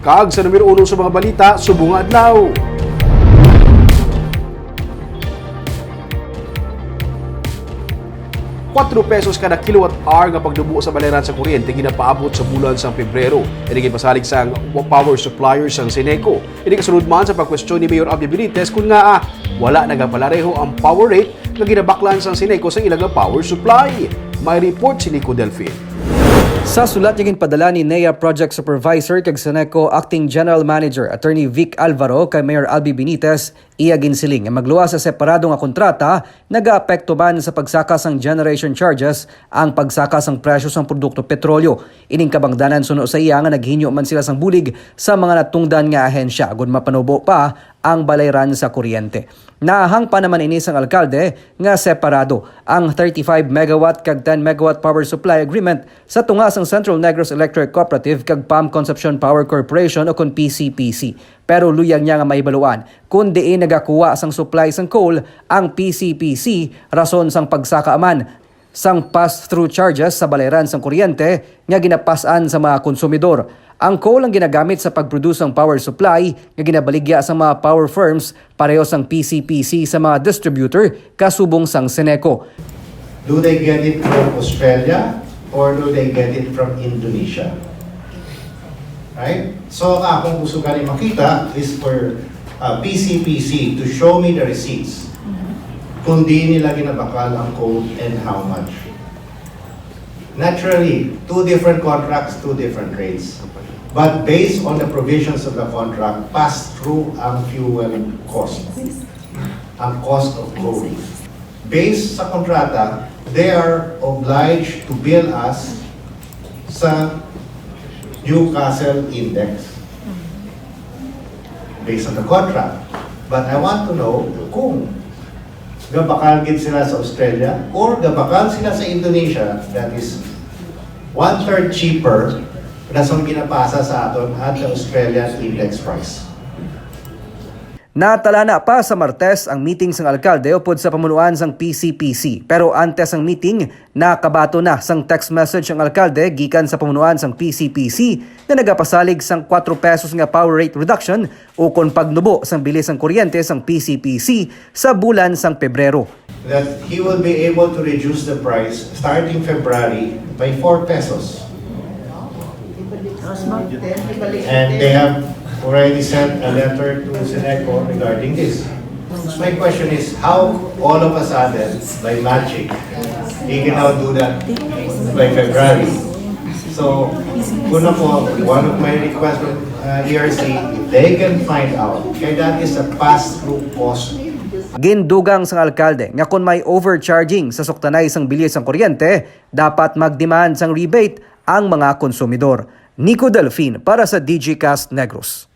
Kag sa numero 1 sa mga balita, subong nga adlaw. 4 pesos kada kilowatt-hour nga pagdubo sa bayaran sa kuryente ginapaabot sa bulan sa Pebrero. Ini gipasalig sa power suppliers sang Seneco. Ini kasunod man sa pagkwestiyon ni Mayor Abby Benitez kung nga wala nagapalareho ang power rate nga ginabaklan sang Seneco sa ilang power supply. May report si Nico Delfin. Sa sulat niya ginpadala ni NEA Project Supervisor kag Seneco Acting General Manager Attorney Vic Alvaro kay Mayor Abby Benitez, iya ginsiling nga magluwas sa separado nga kontrata nagaapekto man sa pagsaka sang generation charges ang pagsaka sang presyo sang produkto petrolyo. Ining kabangdanan suno sa iya nga naghinyo man sila sang bulig sa mga natungdan nga ahensya agud mapanubo pa ang balayran sa kuryente. Naahang pa naman ini sang alkalde nga separado ang 35 megawatt kag 10 megawatt power supply agreement sa tunga sang Central Negros Electric Cooperative kag PAM Concepcion Power Corporation o kon PCPC. Pero luyang niya nga maibaluan kung diin nagakuha sang supply sang coal ang PCPC rason sang pagsaka man sang pass-through charges sa balayran sang kuryente nga ginapasan sa mga konsumidor. Ang coal ang ginagamit sa pag-produce ng power supply nga ginabaligya sa mga power firms pareho sang PCPC sa mga distributor kasubong sang Seneco. Do they get it from Australia or do they get it from Indonesia? Right? So kung gusto ka rin makita is for PCPC to show me the receipts kung di nila ginabakal ang coal and how much. Naturally, 2 different contracts, 2 different rates. But based on the provisions of the contract, pass through ang fuel cost, ang cost of coal. Based sa kontrata, they are obliged to bill us sa Newcastle Index based on the contract. But I want to know kung gabakal gid sila sa Australia or gabakal sila sa Indonesia that is 1/3 cheaper na siyang ginapasa sa aton at the Australian index price. Natala na pa sa Martes ang meeting sang alkalde upod sa pamunuan sang PCPC. Pero antes ang meeting, nakabato na sang text message ang alkalde gikan sa pamunuan sang PCPC na nagapasalig sang 4 pesos nga power rate reduction o kon pagnubo sang bilis sang kuryente sang PCPC sa bulan sang Pebrero. That he will be able to reduce the price starting February by 4 pesos. And they have already sent a letter to Seneco regarding this. So my question is, how all of a sudden, by magic, he can now do that by February? So, una po, one of my requests from ERC, if they can find out, kaya that is a pass-through cost. Gindugang sang alkalde nga kung may overcharging sa suktanay sang bilis sang kuryente, dapat mag-demand sang rebate ang mga konsumidor. Nico Delfin para sa DGCast Negros.